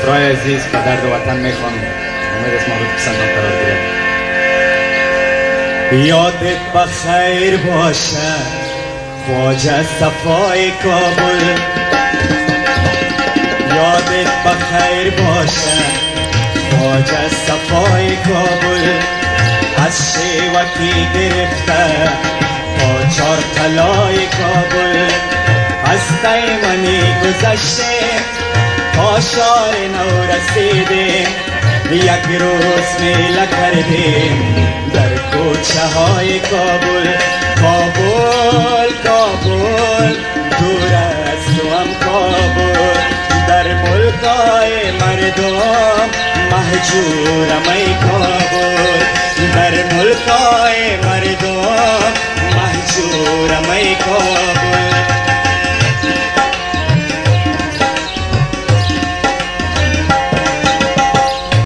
مطرای عزیز به درد وطن میخوانم. امید است مورد پسندم قرار گیرد. یادت بخیر باشه خواجه صفای کابل، یادت بخیر باشه خواجه صفای کابل، از شیوکی گرفته تا چار طلای کابل، از دیمانی گذشته تا شار نو رسیدیم، یک روز میله کردیم در کوچه های کابل. کابل کابل دور از تو هم کابل، در ملکای مردم مهجورم ای کابل.